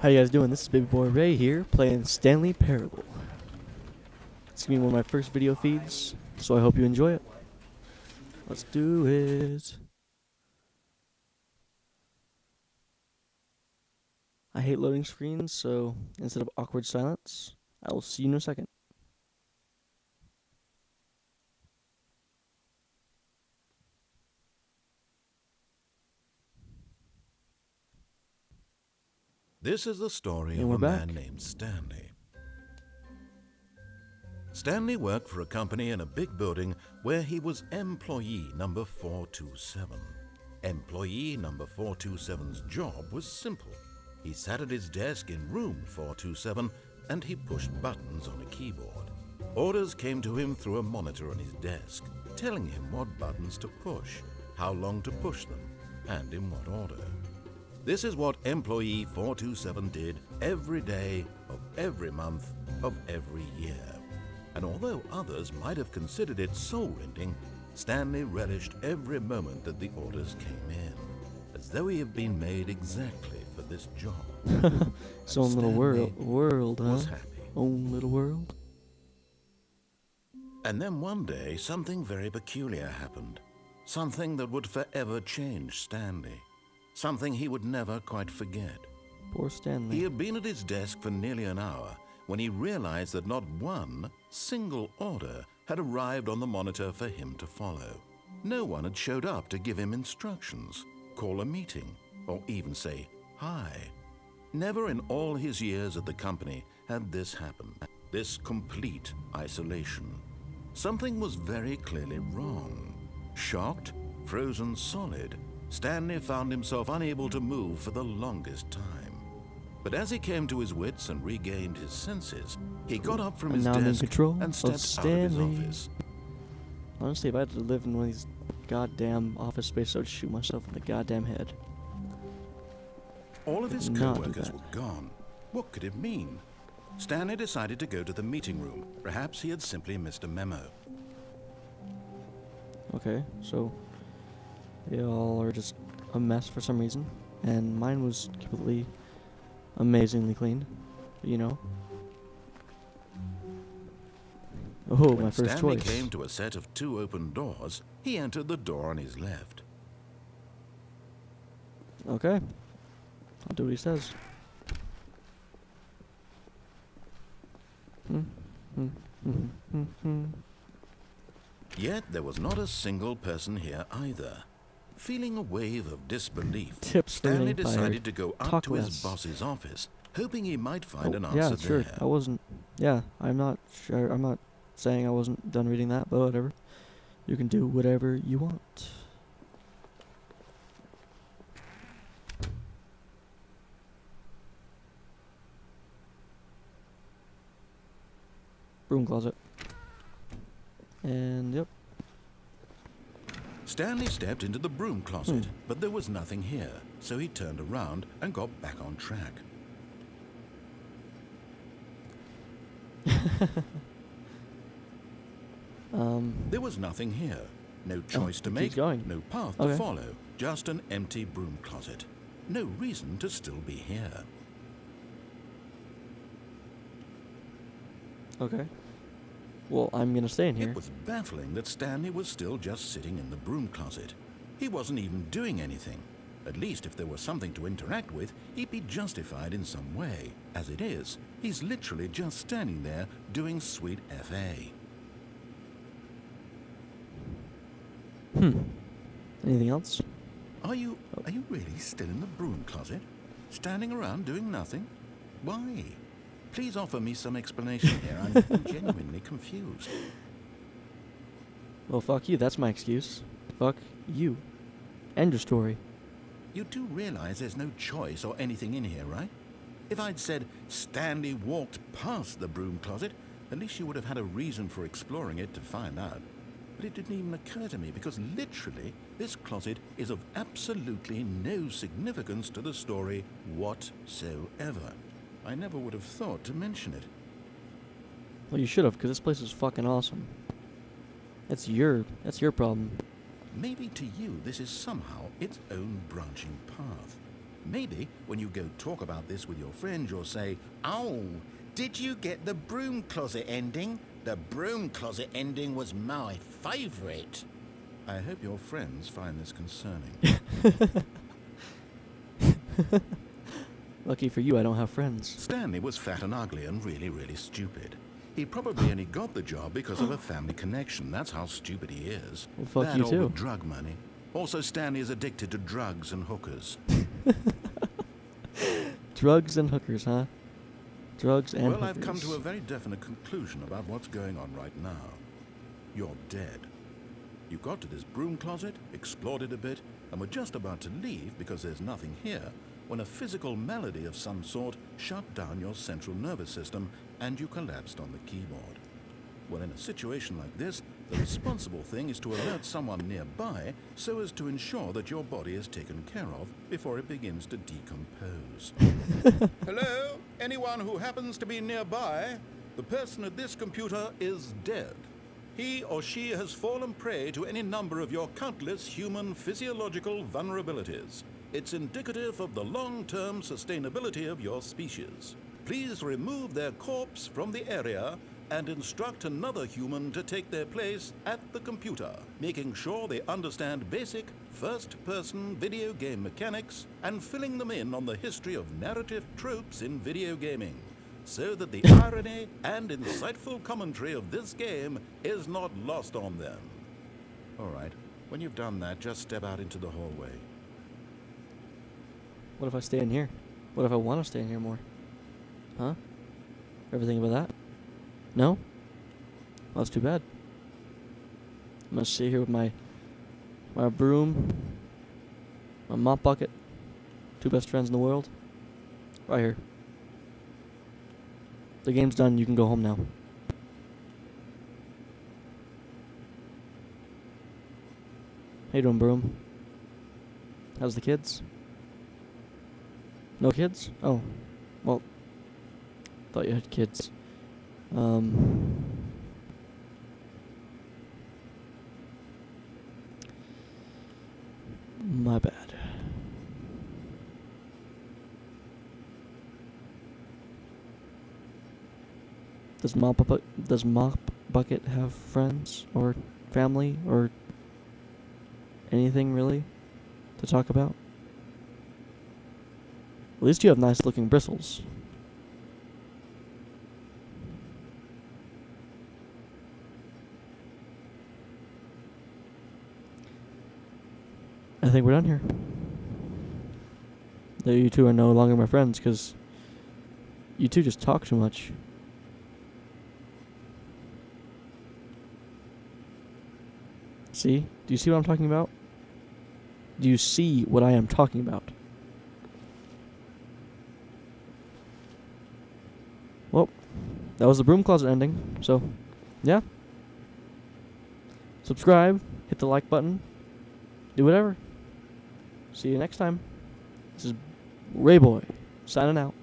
How you guys doing? This is Baby Boy Ray here, playing Stanley Parable. It's gonna be one of my first video feeds, so I hope you enjoy it. Let's do it. I hate loading screens, so instead of awkward silence, I will see you in a second. This is the story And of we're a back. man named Stanley. Stanley worked for a company in a big building where he was employee number 427. Employee number 427's job was simple. He sat at his desk in room 427 and he pushed buttons on a keyboard. Orders came to him through a monitor on his desk, telling him what buttons to push, how long to push them, and in what order. This is what employee 427 did every day of every month of every year. And although others might have considered it soul-rending, Stanley relished every moment that the orders came in, as though he had been made exactly for this job. His own little world, huh? Was happy. Own little world. And then one day, something very peculiar happened. Something that would forever change Stanley. Something he would never quite forget. Poor Stanley. He had been at his desk for nearly an hour when he realized that not one single order had arrived on the monitor for him to follow. No one had showed up to give him instructions, call a meeting, or even say hi. Never in all his years at the company had this happened. This complete isolation. Something was very clearly wrong. Shocked, frozen solid, Stanley found himself unable to move for the longest time. But as he came to his wits and regained his senses, he got up from his now I'm in desk control and of stepped out of his Stanley. office. Honestly, if I had to live in one of these goddamn office spaces, I would shoot myself in the goddamn head. All of his Not do co-workers that. were gone. What could it mean? Stanley decided to go to the meeting room. Perhaps he had simply missed a memo. Okay, so y'all are just a mess for some reason, and mine was completely amazingly clean, you know. Oh, When my first Stanley choice. came to a set of two open doors, he entered the door on his left. Okay, I'll do what he says. Yet there was not a single person here either. Feeling a wave of disbelief, Tips for Stanley getting fired. decided to go up Talk to his less. boss's office, hoping he might find an Oh, answer yeah, sure. there. I wasn't. Yeah, I'm not sure. I'm not saying I wasn't done reading that, but whatever. You can do whatever you want. Broom closet. And yep. Stanley stepped into the broom closet, but there was nothing here, so he turned around and got back on track. There was nothing here. No choice to it make, keeps going. no path to Okay. follow, just an empty broom closet. No reason to still be here. Okay. Well, I'm gonna stay in here. It was baffling that Stanley was still just sitting in the broom closet. He wasn't even doing anything. At least if there was something to interact with, he'd be justified in some way. As it is, he's literally just standing there doing sweet FA. Anything else? Are you really still in the broom closet? Standing around doing nothing? Why? Please offer me some explanation here. I'm genuinely confused. Well, fuck you. That's my excuse. Fuck you. End your story. You do realize there's no choice or anything in here, right? If I'd said Stanley walked past the broom closet, at least you would have had a reason for exploring it to find out. But it didn't even occur to me because literally this closet is of absolutely no significance to the story whatsoever. I never would have thought to mention it. Well, you should have, because this place is fucking awesome. That's your problem. Maybe to you this is somehow its own branching path. Maybe when you go talk about this with your friend, you'll say, "Oh, did you get the broom closet ending? The broom closet ending was my favorite." I hope your friends find this concerning. Lucky for you, I don't have friends. Stanley was fat and ugly and really, really stupid. He probably only got the job because of a family connection. That's how stupid he is. Well, fuck that you or too. with drug money. Also, Stanley is addicted to drugs and hookers. Drugs and hookers, huh? Drugs and hookers. Well, I've come to a very definite conclusion about what's going on right now. You're dead. You got to this broom closet, explored it a bit, and were just about to leave because there's nothing here, when a physical malady of some sort shut down your central nervous system and you collapsed on the keyboard. Well, in a situation like this, the responsible thing is to alert someone nearby so as to ensure that your body is taken care of before it begins to decompose. Hello? Anyone who happens to be nearby? The person at this computer is dead. He or she has fallen prey to any number of your countless human physiological vulnerabilities. It's indicative of the long-term sustainability of your species. Please remove their corpse from the area and instruct another human to take their place at the computer, making sure they understand basic first-person video game mechanics and filling them in on the history of narrative tropes in video gaming, so that the irony and insightful commentary of this game is not lost on them. All right, when you've done that, just step out into the hallway. What if I stay in here? What if I want to stay in here more? Huh? Ever think about that? No? Well, that's too bad. I'm gonna sit here with my broom, my mop bucket, two best friends in the world, right here. The game's done. You can go home now. How you doing, Broom? How's the kids? No kids? Oh, well, thought you had kids. My bad. Does Mop Bucket have friends or family or anything really to talk about? At least you have nice looking bristles. I think we're done here. You two are no longer my friends because you two just talk too much. See? Do you see what I'm talking about? Do you see what I am talking about? Well, that was the broom closet ending, so, yeah. Subscribe, hit the like button, do whatever. See you next time. This is Rayboy, signing out.